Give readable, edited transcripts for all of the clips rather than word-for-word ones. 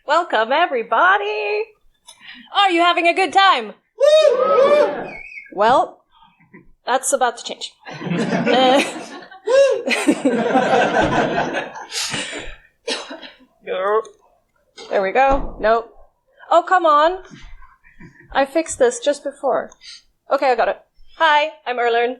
Welcome, everybody! Are you having a good time? Well, that's about to change. There we go. Nope. Oh, come on. I fixed this just before. Okay, I got it. Hi, I'm Erlern.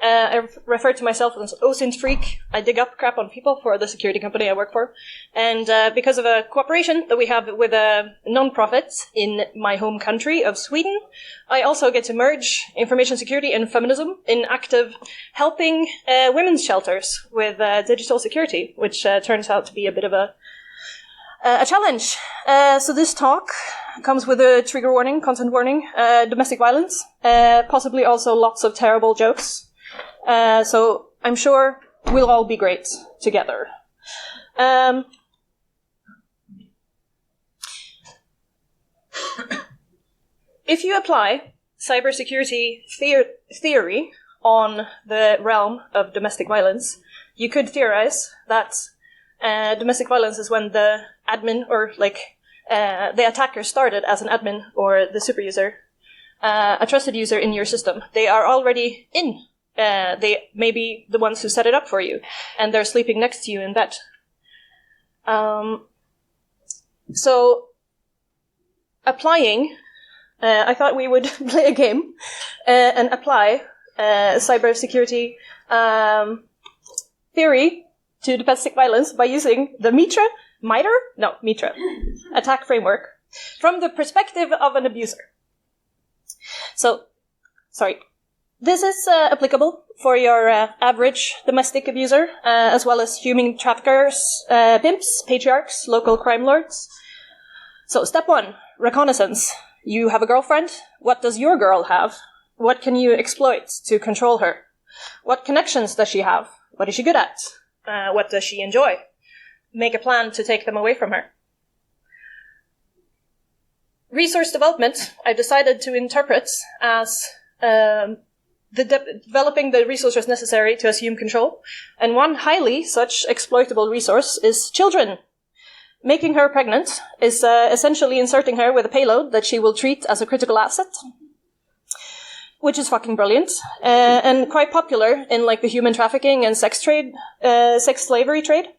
I refer to myself as OSINT freak. I dig up crap on people for the security company I work for. And because of a cooperation that we have with a non-profit in my home country of Sweden, I also get to merge information security and feminism in active helping women's shelters with digital security, which turns out to be a bit of a challenge. So this talk comes with a trigger warning, content warning, domestic violence, possibly also lots of terrible jokes. So I'm sure we'll all be great together. If you apply cybersecurity theory on the realm of domestic violence, you could theorize that domestic violence is when the admin or the attacker started as an admin or the super user, a trusted user in your system. They are already in. They may be the ones who set it up for you, and they're sleeping next to you in bed. So, applying, I thought we would play a game and apply cybersecurity theory to domestic violence by using the MITRE attack framework from the perspective of an abuser. So, sorry. This is applicable for your average domestic abuser, as well as human traffickers, pimps, patriarchs, local crime lords. So, step 1, reconnaissance. You have a girlfriend. What does your girl have? What can you exploit to control her? What connections does she have? What is she good at? What does she enjoy? Make a plan to take them away from her. Resource development, I've decided to interpret as developing the resources necessary to assume control. And one highly such exploitable resource is children. Making her pregnant is essentially inserting her with a payload that she will treat as a critical asset, which is fucking brilliant, and quite popular in the human trafficking and sex slavery trade.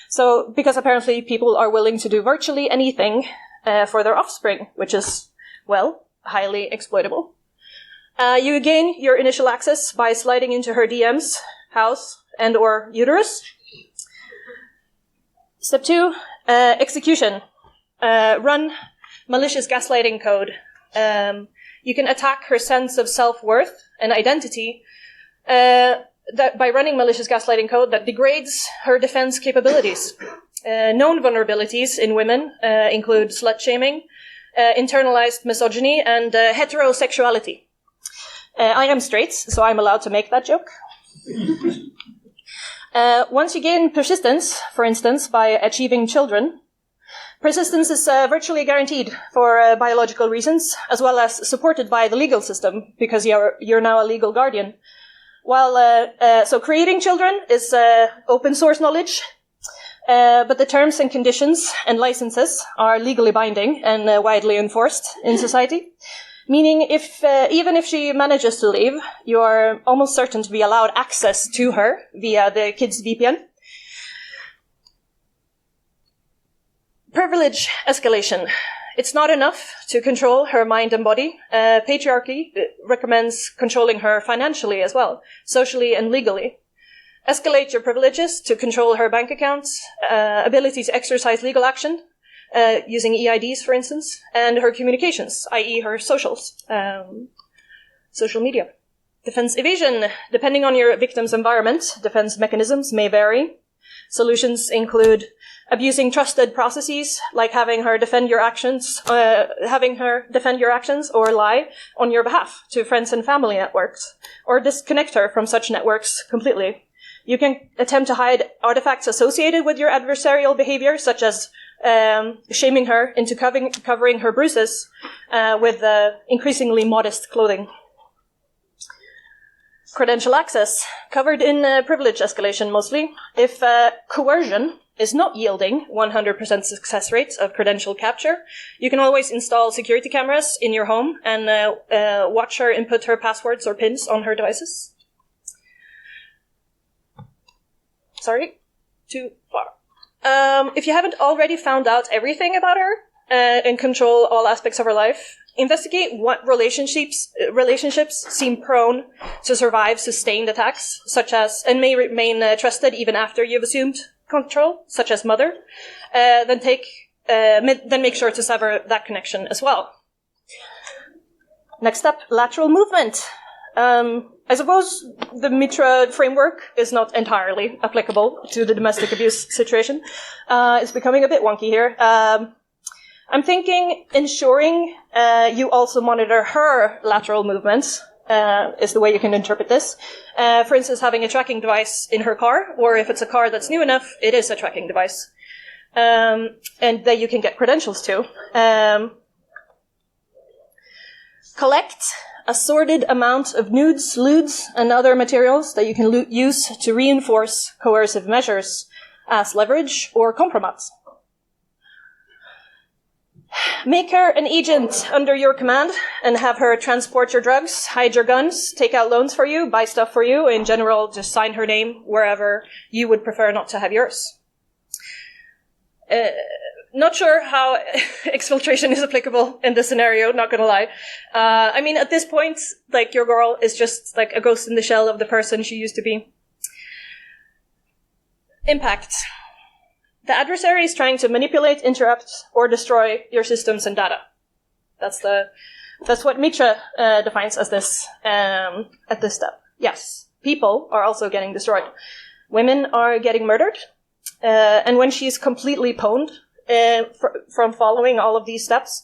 So, because apparently people are willing to do virtually anything for their offspring, which is, well, highly exploitable. You gain your initial access by sliding into her DMs, house, and or uterus. Step 2, execution. Run malicious gaslighting code. You can attack her sense of self-worth and identity by running malicious gaslighting code that degrades her defense capabilities. Known vulnerabilities in women include slut-shaming, internalized misogyny, and heterosexuality. I am straight, so I'm allowed to make that joke. Once you gain persistence, for instance, by achieving children, persistence is virtually guaranteed for biological reasons, as well as supported by the legal system, because you're now a legal guardian. While so creating children is open source knowledge, but the terms and conditions and licenses are legally binding and widely enforced in society. Meaning, even if she manages to leave, you are almost certain to be allowed access to her via the kid's VPN. Privilege escalation. It's not enough to control her mind and body. Patriarchy recommends controlling her financially as well, socially and legally. Escalate your privileges to control her bank accounts, ability to exercise legal action, using EIDs, for instance, and her communications, i.e. her socials, social media. Defense evasion. Depending on your victim's environment, defense mechanisms may vary. Solutions include abusing trusted processes, like having her defend your actions, or lie on your behalf to friends and family networks, or disconnect her from such networks completely. You can attempt to hide artifacts associated with your adversarial behavior, such as shaming her into covering her bruises with increasingly modest clothing. Credential access, covered in privilege escalation mostly. If coercion is not yielding 100% success rates of credential capture, you can always install security cameras in your home and watch her input her passwords or PINs on her devices. Sorry, too far. If you haven't already found out everything about her and control all aspects of her life, investigate what relationships seem prone to survive sustained attacks, such as, and may remain trusted even after you've assumed control, such as mother. Then make sure to sever that connection as well. Next up, lateral movement. I suppose the Mitra framework is not entirely applicable to the domestic abuse situation. It's becoming a bit wonky here. I'm thinking ensuring you also monitor her lateral movements is the way you can interpret this. For instance, having a tracking device in her car, or if it's a car that's new enough, it is a tracking device. And that you can get credentials to. Collect a sorted amount of nudes, lewds, and other materials that you can use to reinforce coercive measures as leverage or compromise. Make her an agent under your command and have her transport your drugs, hide your guns, take out loans for you, buy stuff for you. In general, just sign her name wherever you would prefer not to have yours. Not sure how exfiltration is applicable in this scenario, not gonna lie. I mean, at this point, like, your girl is just like a ghost in the shell of the person she used to be. Impact. The adversary is trying to manipulate, interrupt, or destroy your systems and data. That's what Mitra defines as this, at this step. Yes, people are also getting destroyed. Women are getting murdered, and when she's completely pwned, from following all of these steps,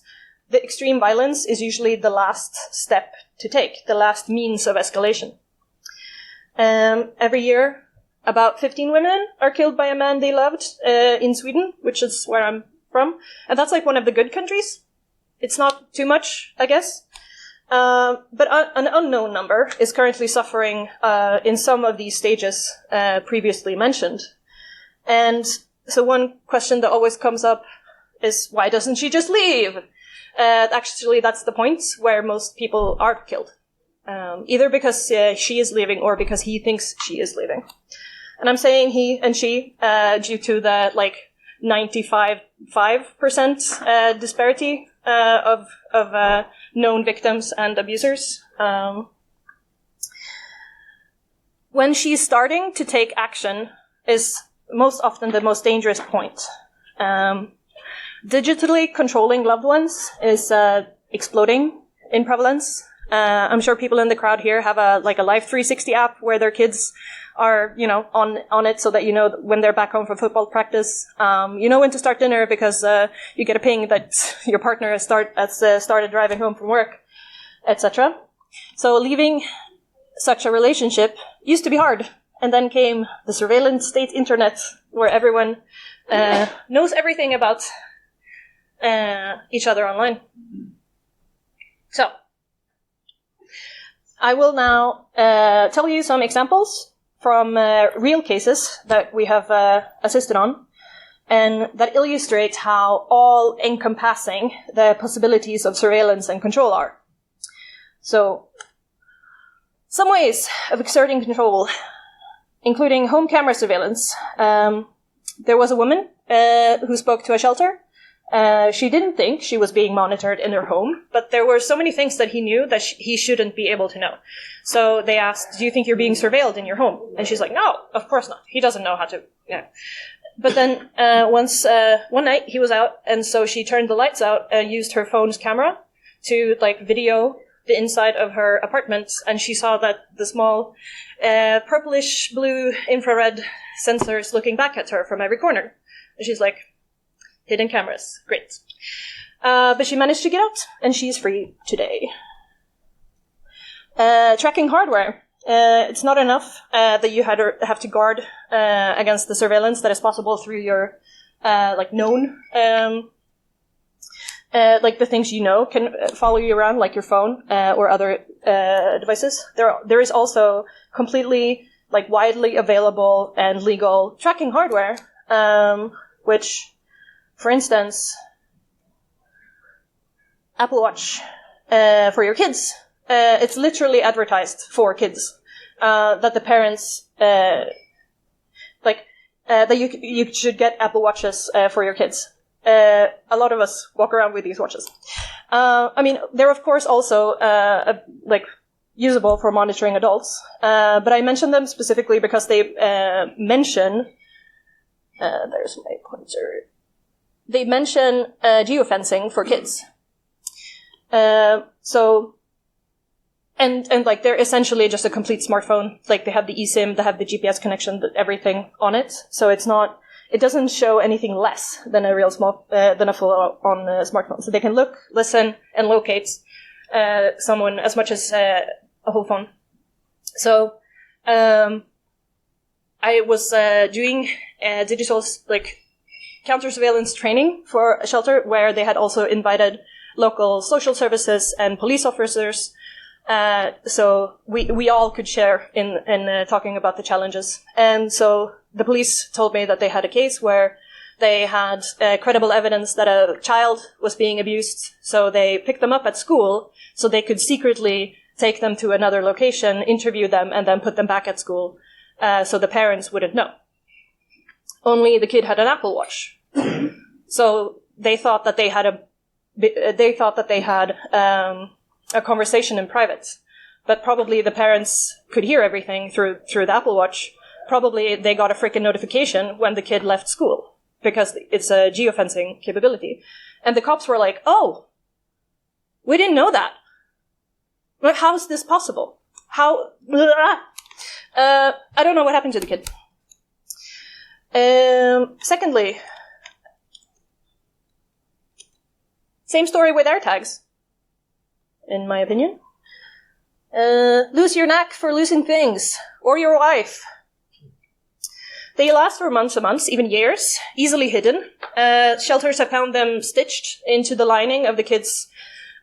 the extreme violence is usually the last step to take, the last means of escalation. Every year, about 15 women are killed by a man they loved in Sweden, which is where I'm from. And that's like one of the good countries. It's not too much, I guess. But an unknown number is currently suffering in some of these stages previously mentioned. And so one question that always comes up is, why doesn't she just leave? Actually, that's the point where most people are killed. Either because she is leaving or because he thinks she is leaving. And I'm saying he and she due to the, 95% disparity of known victims and abusers. When she's starting to take action is most often the most dangerous point. Digitally controlling loved ones is exploding in prevalence. I'm sure people in the crowd here have a Life 360 app where their kids are, on it so that you know when they're back home from football practice. You know when to start dinner because you get a ping that your partner has started driving home from work, etc. So leaving such a relationship used to be hard. And then came the surveillance state internet, where everyone knows everything about each other online. So, I will now tell you some examples from real cases that we have assisted on, and that illustrate how all-encompassing the possibilities of surveillance and control are. So, some ways of exerting control, including home camera surveillance. There was a woman who spoke to a shelter. She didn't think she was being monitored in her home, but there were so many things that he knew that he shouldn't be able to know. So they asked, do you think you're being surveilled in your home? And she's like, no, of course not. He doesn't know how to, But then one night he was out, and so she turned the lights out and used her phone's camera to video the inside of her apartment, and she saw that the small purplish blue infrared sensors looking back at her from every corner. And she's like, hidden cameras, great. But she managed to get out, and she's free today. Tracking hardware. It's not enough that you have to guard against the surveillance that is possible through your known the things can follow you around, like your phone or other devices. There is also completely widely available and legal tracking hardware which, for instance, Apple Watch for your kids. It's literally advertised for kids that the parents that you should get Apple Watches for your kids. A lot of us walk around with these watches. I mean, they're of course also usable for monitoring adults, but I mention them specifically because they mention. There's my pointer. They mention geofencing for kids. And like they're essentially just a complete smartphone. Like they have the eSIM, they have the GPS connection, everything on it. So it doesn't show anything less than a than a full-on smartphone. So they can look, listen, and locate someone as much as a whole phone. So I was doing digital counter surveillance training for a shelter where they had also invited local social services and police officers. So we all could share in talking about the challenges. And so the police told me that they had a case where they had credible evidence that a child was being abused. So they picked them up at school so they could secretly take them to another location, interview them, and then put them back at school so the parents wouldn't know. Only the kid had an Apple Watch. So they thought that they had a conversation in private, but probably the parents could hear everything through the Apple Watch. Probably they got a freaking notification when the kid left school because it's a geofencing capability. And the cops were like, "Oh, we didn't know that. Like, how is this possible? How?" I don't know what happened to the kid. Secondly, same story with AirTags. In my opinion. Lose your knack for losing things, or your wife. They last for months and months, even years, easily hidden. Shelters have found them stitched into the lining of the kids'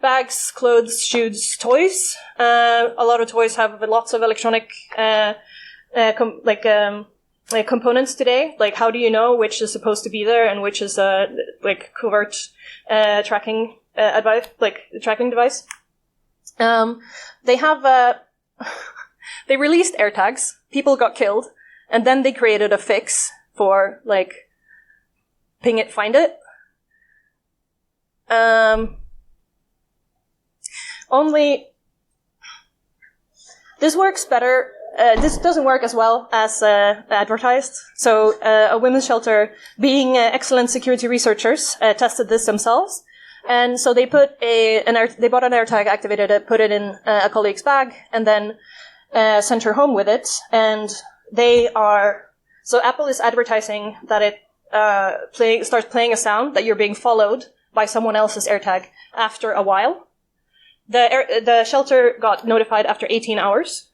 bags, clothes, shoes, toys. A lot of toys have lots of electronic components today. Like, how do you know which is supposed to be there and which is covert tracking tracking device? They have, they released AirTags, people got killed, and then they created a fix for, ping it, find it. Only, this works better, this doesn't work as well as advertised. So, a women's shelter, being excellent security researchers, tested this themselves. And so they put they bought an AirTag, activated it, put it in a colleague's bag, and then sent her home with it. And so Apple is advertising that it starts playing a sound that you're being followed by someone else's AirTag after a while. The shelter got notified after 18 hours,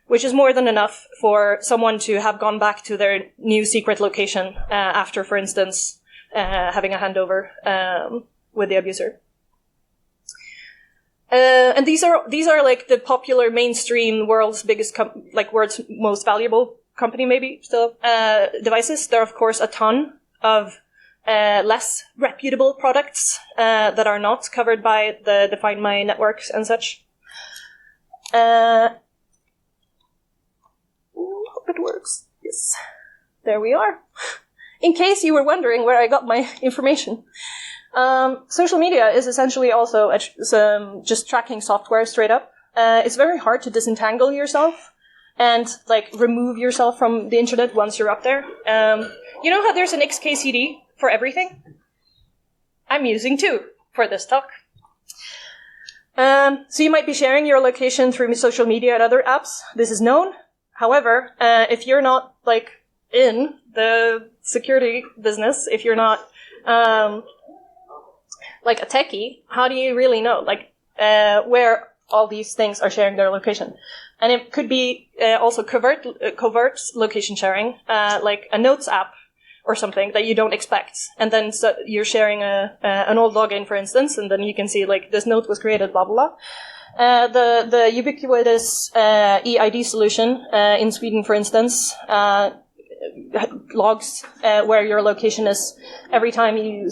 which is more than enough for someone to have gone back to their new secret location after, for instance, having a handover with the abuser. And these are like the popular mainstream world's biggest, world's most valuable company, maybe still, devices. There are, of course, a ton of less reputable products that are not covered by the Find My networks and such. Hope it works. Yes. There we are. In case you were wondering where I got my information. Social media is essentially also just tracking software straight up. It's very hard to disentangle yourself and remove yourself from the internet once you're up there. You know how there's an XKCD for everything? I'm using two for this talk. So you might be sharing your location through social media and other apps. This is known. However, if you're not in the security business, if you're not a techie, how do you really know where all these things are sharing their location? And it could be also covert location sharing, like a notes app or something that you don't expect. And then you're sharing an old login, for instance, and then you can see this note was created, blah, blah, blah. The ubiquitous EID solution in Sweden, for instance, logs where your location is every time you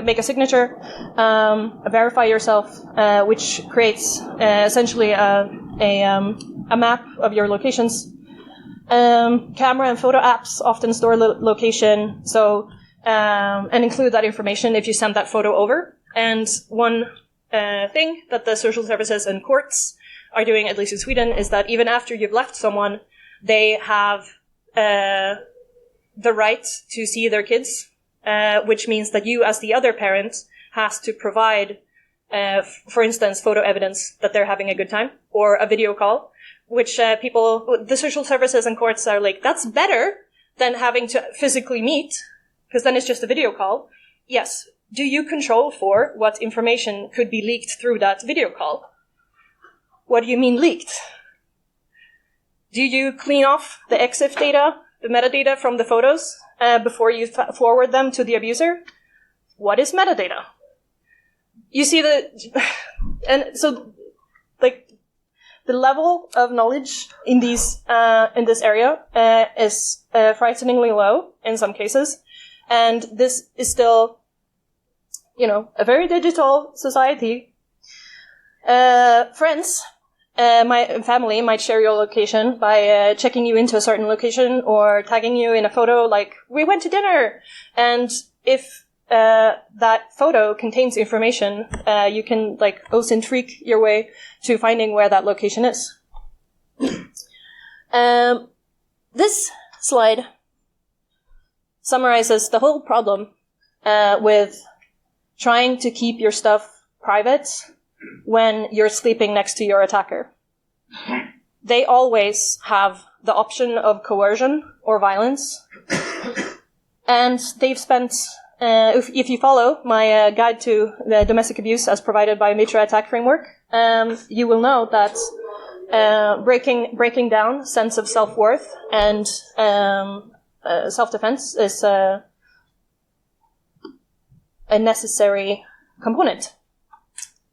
make a signature, verify yourself, which creates essentially a map of your locations. Camera and photo apps often store location, so and include that information if you send that photo over. And one thing that the social services and courts are doing, at least in Sweden, is that even after you've left someone, they have the right to see their kids, which means that you, as the other parent, has to provide, for instance, photo evidence that they're having a good time, or a video call, which the social services and courts are like, that's better than having to physically meet, because then it's just a video call. Yes. Do you control for what information could be leaked through that video call? What do you mean leaked? Do you clean off the EXIF data, the metadata from the photos, before you forward them to the abuser? What is metadata? You see and so, like, the level of knowledge in this area is frighteningly low in some cases, and this is still, a very digital society. Friends, my family might share your location by checking you into a certain location or tagging you in a photo like, we went to dinner. And if that photo contains information, you can OSINT freak your way to finding where that location is. This slide summarizes the whole problem with trying to keep your stuff private when you're sleeping next to your attacker. They always have the option of coercion or violence. And they've spent, if you follow my guide to the domestic abuse as provided by Mitra Attack Framework, you will know that breaking down sense of self-worth and self-defense is a necessary component.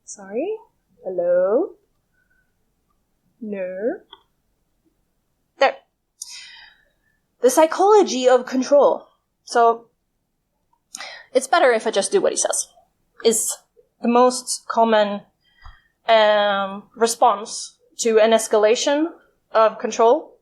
Sorry. Hello? No. There. The psychology of control. So, it's better if I just do what he says. Is the most common response to an escalation of control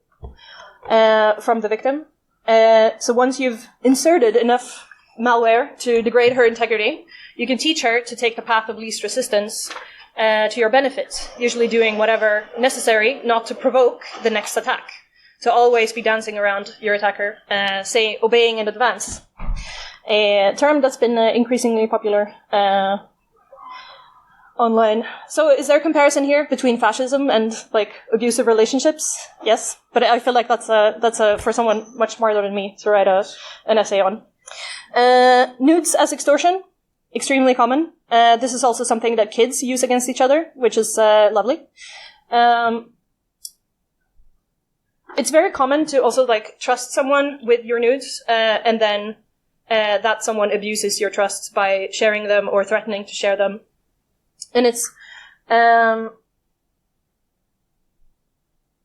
from the victim. So once you've inserted enough malware to degrade her integrity, you can teach her to take the path of least resistance to your benefit, usually doing whatever necessary not to provoke the next attack. So always be dancing around your attacker, say obeying in advance. A term that's been increasingly popular online. So is there a comparison here between fascism and abusive relationships? Yes, but I feel like that's for someone much smarter than me to write an essay on. Nudes as extortion, extremely common. This is also something that kids use against each other, which is lovely. It's very common to also trust someone with your nudes, and then that someone abuses your trust by sharing them or threatening to share them. And it's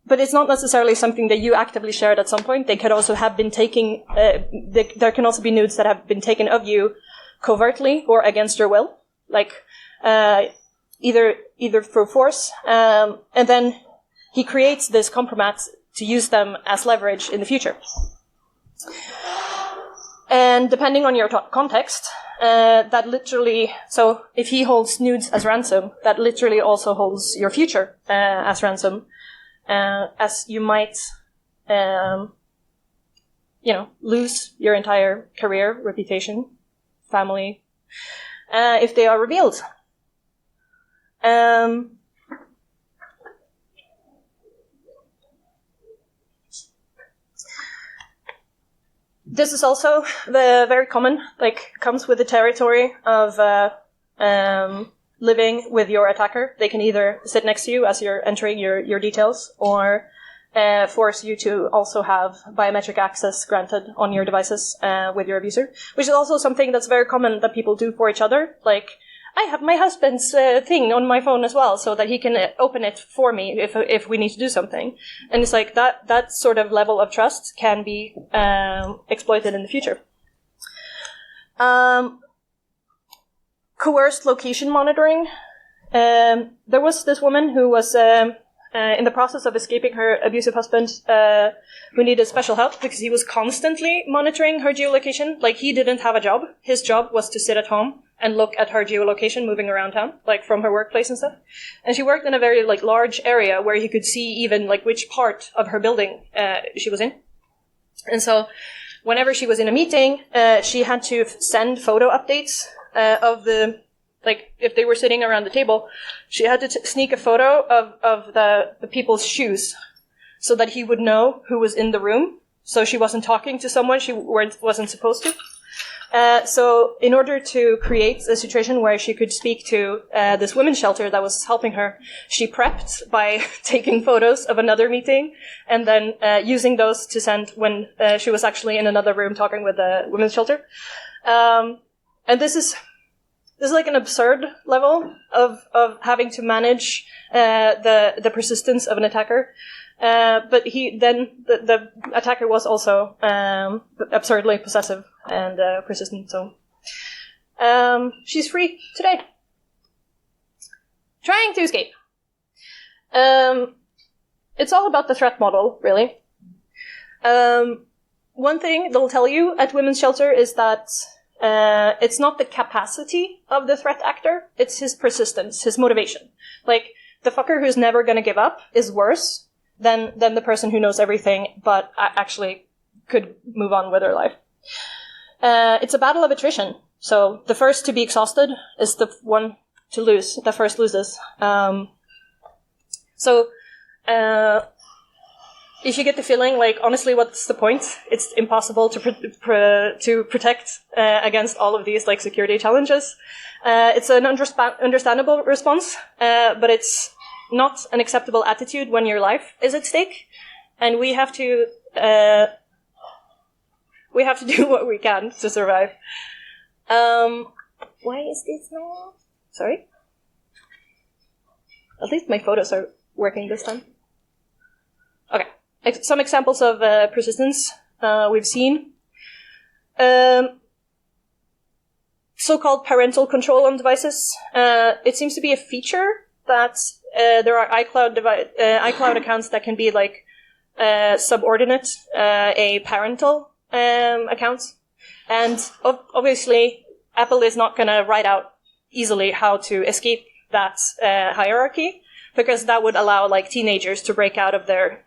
but it's not necessarily something that you actively shared at some point. They could also have been taking, there can also be nudes that have been taken of you covertly or against your will, either through force, and then he creates this compromise to use them as leverage in the future. And depending on your context, that literally, so if he holds nudes as ransom, that literally also holds your future as ransom. As you might, lose your entire career, reputation, family, if they are revealed. This is also very common, comes with the territory of living with your attacker. They can either sit next to you as you're entering your details, or force you to also have biometric access granted on your devices with your abuser, which is also something that's very common that people do for each other. I have my husband's thing on my phone as well, so that he can open it for me if we need to do something. And it's like that sort of level of trust can be exploited in the future. Coerced location monitoring. There was this woman who was in the process of escaping her abusive husband, who needed special help because he was constantly monitoring her geolocation. Like, he didn't have a job. His job was to sit at home and look at her geolocation moving around town, like from her workplace and stuff. And she worked in a very like large area where he could see even like which part of her building she was in. And so whenever she was in a meeting, she had to send photo updates of the, like, if they were sitting around the table, she had to sneak a photo of the people's shoes so that he would know who was in the room. So she wasn't talking to someone she wasn't supposed to. So in order to create a situation where she could speak to this women's shelter that was helping her, she prepped by taking photos of another meeting and then using those to send when she was actually in another room talking with the women's shelter. And this is like an absurd level of having to manage the persistence of an attacker. But the attacker was also absurdly possessive and persistent. So she's free today, trying to escape. It's all about the threat model, really. One thing they'll tell you at women's shelter is that it's not the capacity of the threat actor, it's his persistence, his motivation. Like, the fucker who's never going to give up is worse than the person who knows everything but actually could move on with their life. It's a battle of attrition. So the first to be exhausted is the one to lose. The first loses. If you get the feeling, like, honestly, what's the point? It's impossible to protect against all of these, like, security challenges. It's an understandable response, but it's not an acceptable attitude when your life is at stake. And we have to do what we can to survive. Why is this not? Sorry? At least my photos are working this time. Okay. Some examples of persistence we've seen. So-called parental control on devices. It seems to be a feature that there are iCloud accounts that can be like subordinate a parental account. And obviously, Apple is not going to write out easily how to escape that hierarchy, because that would allow like teenagers to break out of their,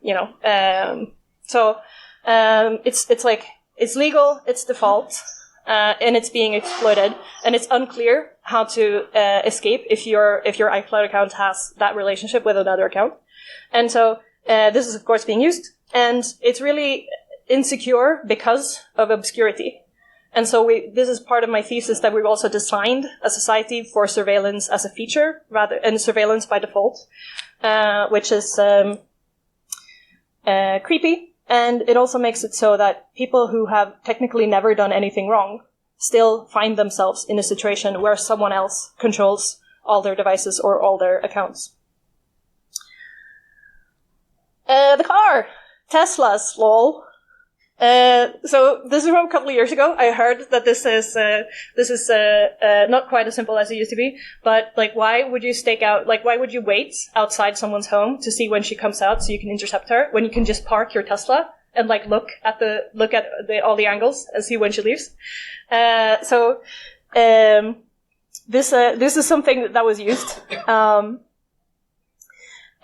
it's like, it's legal, it's default, and it's being exploited, and it's unclear how to escape if your iCloud account has that relationship with another account. And so this is of course being used, and it's really insecure because of obscurity. And so this is part of my thesis, that we've also designed a society for surveillance as a feature, rather, and surveillance by default, which is creepy. And it also makes it so that people who have technically never done anything wrong still find themselves in a situation where someone else controls all their devices or all their accounts. The car. Teslas, lol. So this is from a couple of years ago. I heard that this is not quite as simple as it used to be. But like, why would you why would you wait outside someone's home to see when she comes out so you can intercept her, when you can just park your Tesla and like look at all the angles and see when she leaves? This is something that was used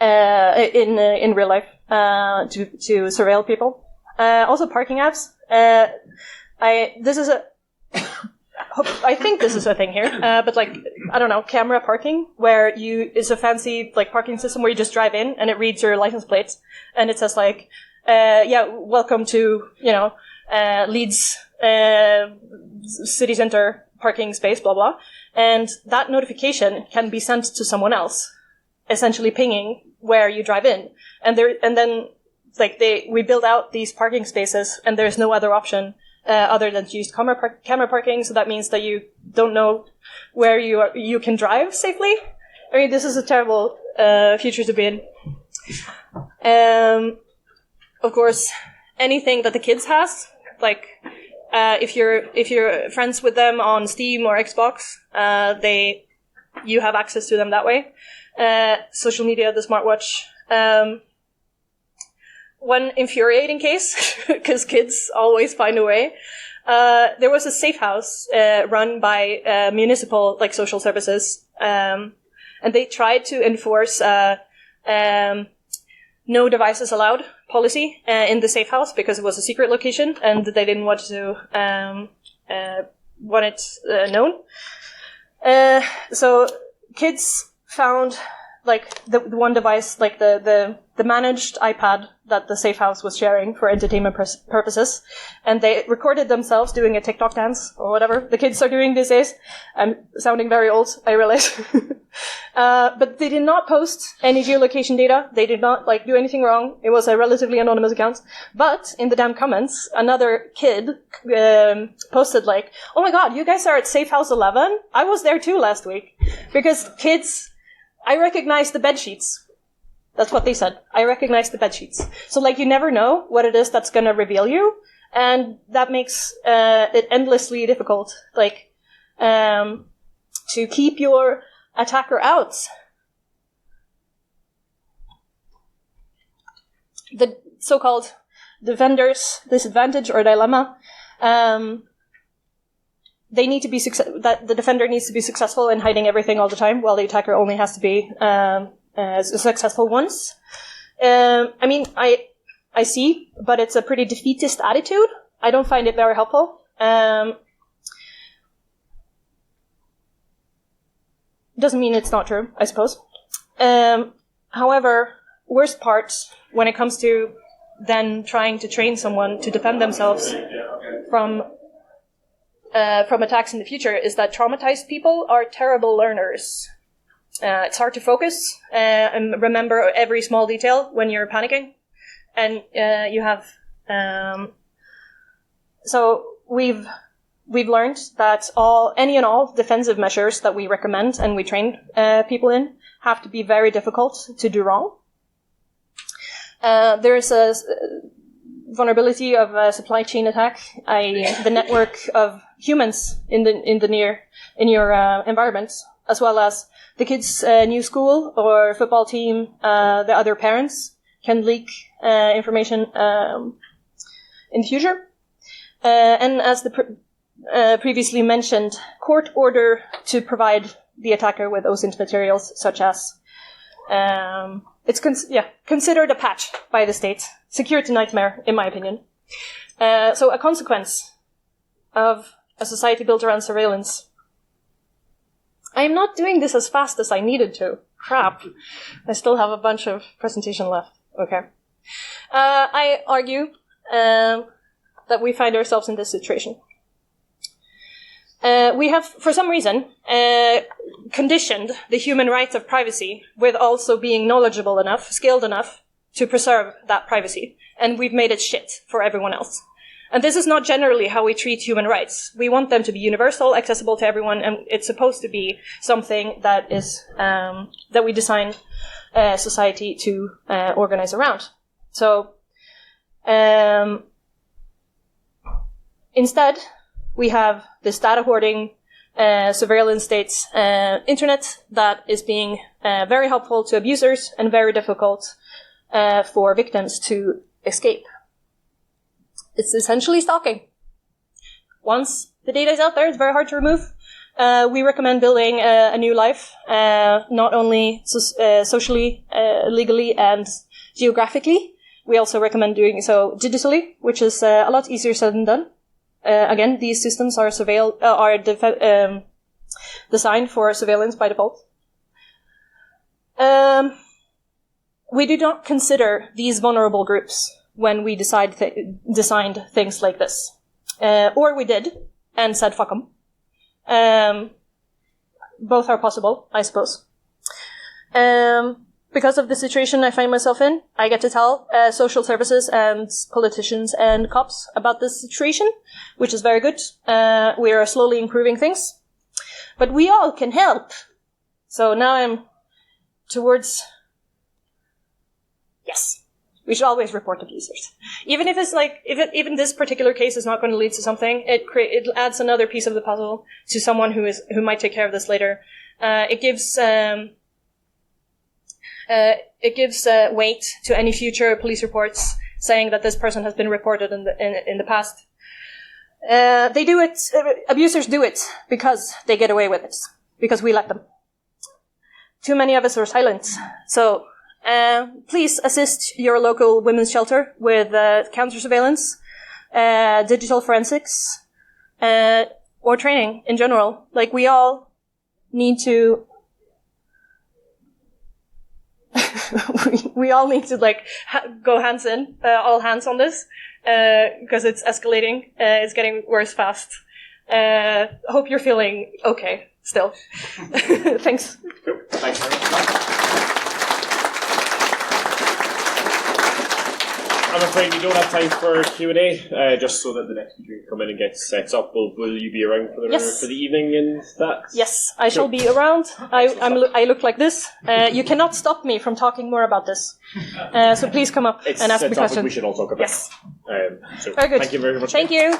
in real life to surveil people. Also parking apps. I think this is a thing here, but like, I don't know, camera parking, where it's a fancy like parking system where you just drive in and it reads your license plates and it says like, welcome to, Leeds, city center parking space, blah, blah. And that notification can be sent to someone else, essentially pinging where you drive in. And then we build out these parking spaces, and there's no other option other than to use camera parking. So that means that you don't know where you can drive safely. I mean, this is a terrible future to be in. Of course, anything that the kids has, like if you're friends with them on Steam or Xbox, you have access to them that way. Social media, the smartwatch. One infuriating case, because kids always find a way. There was a safe house run by municipal social services, and they tried to enforce no devices allowed policy in the safe house because it was a secret location and they didn't want it known. So kids found the one device, the managed iPad that the safe house was sharing for entertainment purposes, and they recorded themselves doing a TikTok dance or whatever the kids are doing these days. I'm sounding very old, I realize. But they did not post any geolocation data. They did not do anything wrong. It was a relatively anonymous account. But in the damn comments, another kid posted "Oh my god, you guys are at Safe House 11? I was there too last week." Because kids, I recognize the bed sheets. That's what they said. I recognize the bed sheets. So you never know what it is that's going to reveal you. And that makes it endlessly difficult, to keep your attacker out. The so-called defender's disadvantage or dilemma, they need to be that the defender needs to be successful in hiding everything all the time, while the attacker only has to be successful once. I mean, I see, but it's a pretty defeatist attitude. I don't find it very helpful. Doesn't mean it's not true, I suppose. However, worst part when it comes to then trying to train someone to defend themselves from attacks in the future is that traumatized people are terrible learners. It's hard to focus and remember every small detail when you're panicking. And you have... So we've learned that any and all defensive measures that we recommend and we train people in have to be very difficult to do wrong. There's a vulnerability of a supply chain attack, i.e. the network of humans in your environment, as well as the kids' new school or football team, the other parents can leak information in the future. And as the previously mentioned, court order to provide the attacker with OSINT materials, such as it's considered a patch by the state. Security nightmare, in my opinion. So a consequence of a society built around surveillance. I am not doing this as fast as I needed to. Crap. I still have a bunch of presentation left. Okay. I argue that we find ourselves in this situation. We have, for some reason, conditioned the human rights of privacy with also being knowledgeable enough, skilled enough, to preserve that privacy. And we've made it shit for everyone else. And this is not generally how we treat human rights. We want them to be universal, accessible to everyone, and it's supposed to be something that is that we design society to organize around. So instead, we have this data hoarding, surveillance states internet that is being very helpful to abusers and very difficult for victims to escape. It's essentially stalking. Once the data is out there, it's very hard to remove. We recommend building a new life, not only socially, legally, and geographically. We also recommend doing so digitally, which is a lot easier said than done. Again, these systems are designed for surveillance by default. We do not consider these vulnerable groups when we designed things like this. Or we did, and said fuck them. Both are possible, I suppose. because of the situation I find myself in, I get to tell social services and politicians and cops about this situation, which is very good. We are slowly improving things. But we all can help. So now I'm towards... Yes. We should always report abusers. Even if it's like, even this particular case is not going to lead to something, it adds another piece of the puzzle to someone who might take care of this later. It gives weight to any future police reports saying that this person has been reported in the past. They do it. Abusers do it because they get away with it. Because we let them. Too many of us are silent. So please assist your local women's shelter with counter surveillance, digital forensics, or training in general. Like, we all need to. We all need to go hands in, all hands on this, because it's escalating. It's getting worse fast. Hope you're feeling okay still. Thanks. Thanks very much. I'm afraid we don't have time for Q&A, just so that the next speaker can come in and get set up. Will you be around for the evening and that? Yes, I shall be around. I look like this. You cannot stop me from talking more about this. So please come up and ask me questions. We should all talk about. Yes. So very good. Thank you very much. Thank you.